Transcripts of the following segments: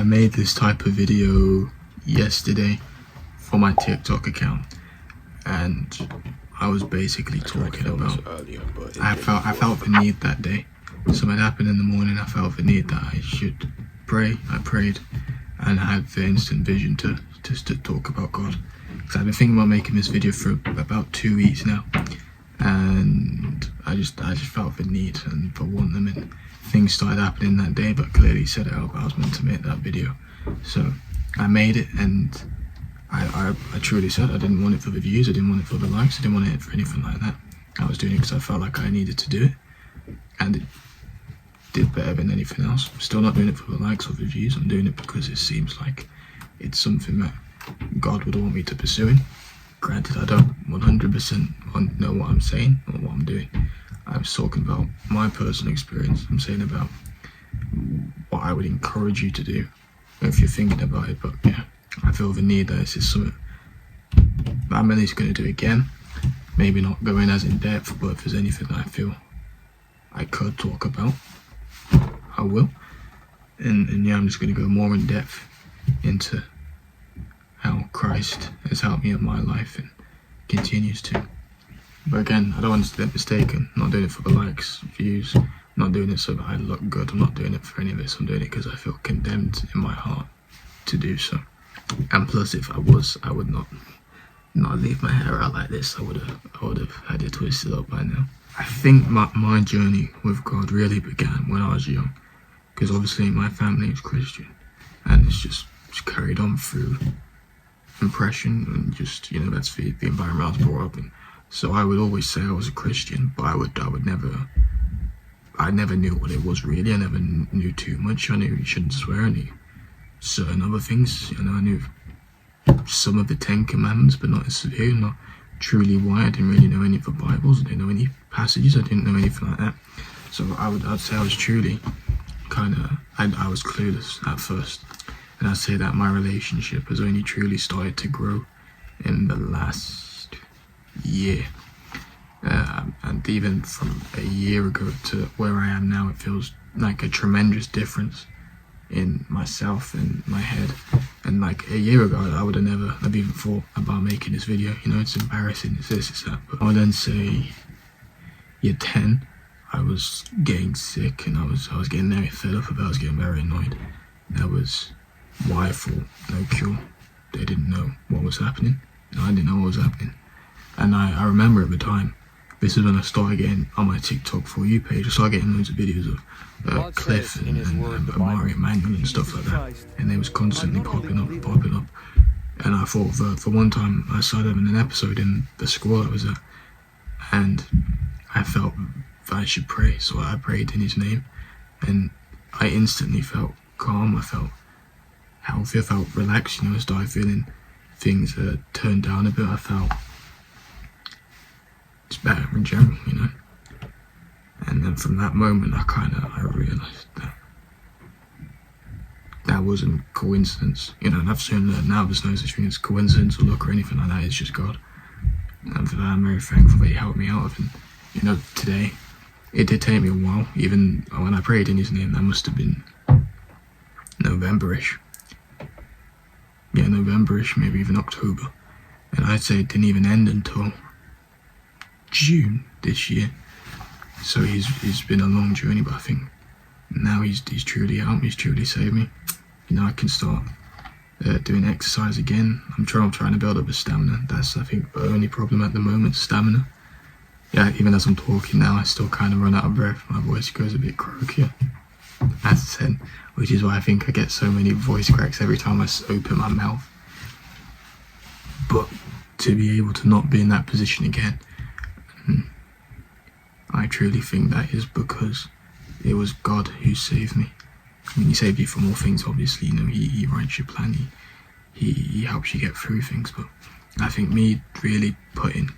I made this type of video yesterday for my TikTok account, and I was basically talking about I felt the need that day. Something happened in the morning. I felt the need that I should pray. I prayed, and I had the instant vision to talk about God. Because I've been thinking about making this video for about 2 weeks now, and I just felt the need and for wanting them, and things started happening that day. But clearly said it out. I was meant to make that video, so I made it, and I truly said I didn't want it for the views, I didn't want it for the likes, I didn't want it for anything like that. I was doing it because I felt like I needed to do it, and it did better than anything else. I'm still not doing it for the likes or the views. I'm doing it because it seems like it's something that God would want me to pursue in. Granted, I don't 100% know what I'm saying or what I'm doing. I'm talking about my personal experience. I'm saying about what I would encourage you to do if you're thinking about it. But yeah, I feel the need that this is something I'm at least going to do again. Maybe not going as in depth, but if there's anything that I feel I could talk about, I will. And yeah, I'm just going to go more in depth into how Christ has helped me in my life and continues to. But again, I don't want to get mistaken. I'm not doing it for the likes, views. I'm not doing it so that I look good. I'm not doing it for any of this. I'm doing it because I feel condemned in my heart to do so. And plus, if I was, I would not leave my hair out like this. I would have had it twisted up by now. I think my journey with God really began when I was young, because obviously my family is Christian, and it's just carried on through impression, and just, you know, that's the environment I was brought up in. So I would always say I was a Christian, but I never knew what it was really. I never knew too much. I knew you shouldn't swear, I knew certain other things, you know. I knew some of the 10 Commandments, but not as severe, not truly why. I didn't really know any of the Bibles. I didn't know any passages. I didn't know anything like that. So I'd say I was truly I was clueless at first. And I'd say that my relationship has only truly started to grow in the last year. And even from a year ago to where I am now, it feels like a tremendous difference in myself and my head. And like a year ago, I would have never have even thought about making this video. You know, it's embarrassing, it's this, it's that. But I would then say year 10, I was getting sick, and I was getting very fed up about it. I was getting very annoyed. That was why I thought no cure. They didn't know what was happening, and I didn't know what was happening. And I remember at the time, this is when I started getting on my TikTok For You page. I started getting loads of videos of Cliff and Mario Manuel and stuff like that, and they was constantly popping up. And I thought for one time I started having an episode in the school I was at, and I felt that I should pray, so I prayed in his name, and I instantly felt calm. I felt healthy. I felt relaxed. You know, I started feeling things turned down a bit. I felt it's better in general, you know. And then from that moment, I realised that wasn't coincidence, you know. And I've soon learned now there's no such thing as coincidence or luck or anything like that. It's just God, and for that I'm very thankful that He helped me out of. And you know, today it did take me a while. Even when I prayed in His name, that must have been November-ish. Yeah, November-ish, maybe even October. And I'd say it didn't even end until June this year. So it's been a long journey, but I think now he's truly helped me, he's truly saved me. You know, I can start doing exercise again. I'm trying to build up a stamina. That's, I think, the only problem at the moment, stamina. Yeah, even as I'm talking now, I still kind of run out of breath. My voice goes a bit croaky, as I said, which is why I think I get so many voice cracks every time I open my mouth. But to be able to not be in that position again, I truly think that is because it was God who saved me. I mean, He saved you from all things, obviously. You know, He writes your plan, He helps you get through things. But I think me really putting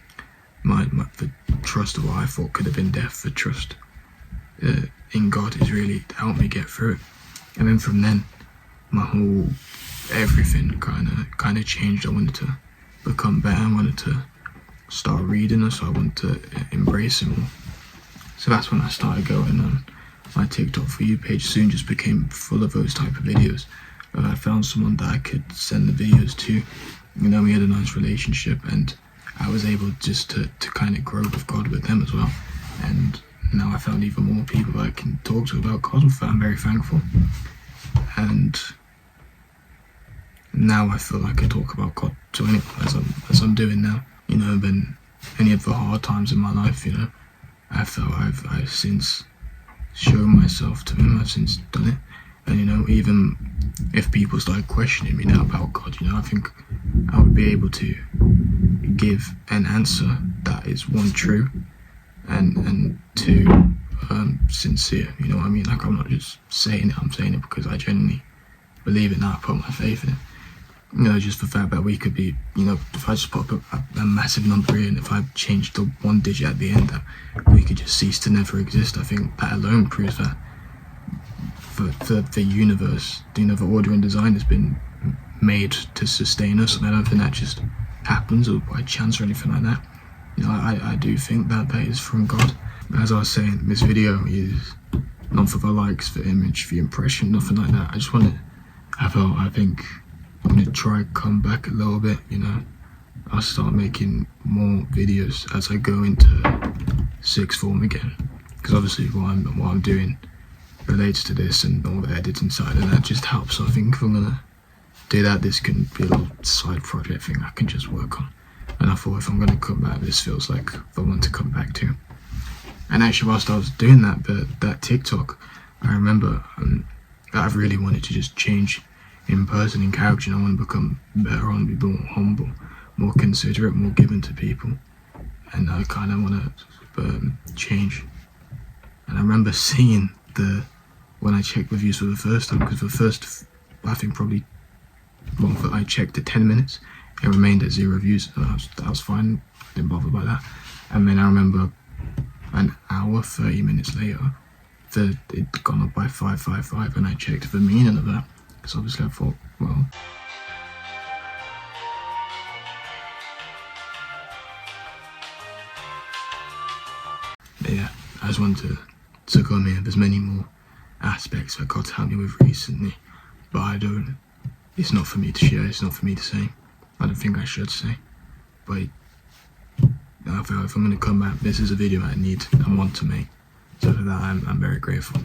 the trust of what I thought could have been death, the trust in God has really helped me get through it. And then from then, my whole everything kind of changed. I wanted to become better. I wanted to start reading, so I wanted to embrace it more. So that's when I started going on my TikTok For You page. Soon just became full of those type of videos. I found someone that I could send the videos to. You know, we had a nice relationship, and I was able just to kind of grow with God with them as well. And now I found even more people that I can talk to about God with. I'm very thankful. And now I feel like I talk about God to anyone as I'm doing now. You know, when any of the hard times in my life, you know, I felt I've since shown myself to Him. I've since done it. And you know, even if people start questioning me now about God, you know, I think I would be able to give an answer that is, one, true, and two, sincere. You know what I mean? Like, I'm not just saying it, I'm saying it because I genuinely believe it now. I put my faith in it. You know, just the fact that we could be, you know, if I just put a massive number in, if I change the one digit at the end, that we could just cease to never exist. I think that alone proves that the universe, you know, the order and design has been made to sustain us, and I don't think that just happens or by chance or anything like that. You know, I do think that is from God. As I was saying, this video is not for the likes, the image, the impression, nothing like that. I just want to, I think I'm going to try come back a little bit, you know. I'll start making more videos as I go into sixth form again, because obviously what I'm doing relates to this and all the editing side, and that just helps. So I think if I'm gonna do that, this can be a little side project thing I can just work on. And I thought, if I'm gonna come back, this feels like the one to come back to. And actually, whilst I was doing that TikTok, I remember that I really wanted to just change in person, in character. And I want to become better, I want to be more humble, more considerate, more giving to people, and I kind of want to change. And I remember seeing when I checked reviews for the first time, because the first, I think probably, well, I checked at 10 minutes, it remained at 0 views. That was fine, didn't bother by that. And then I remember an hour, 30 minutes later, it'd gone up by 555, and I checked the meaning of that, because obviously I thought, well, but yeah, I just wanted to come here. There's many more aspects that God's helped me with recently, but it's not for me to share, it's not for me to say. I don't think I should say, but I feel if I'm going to come back, this is a video I need and want to make. So for that, I'm very grateful.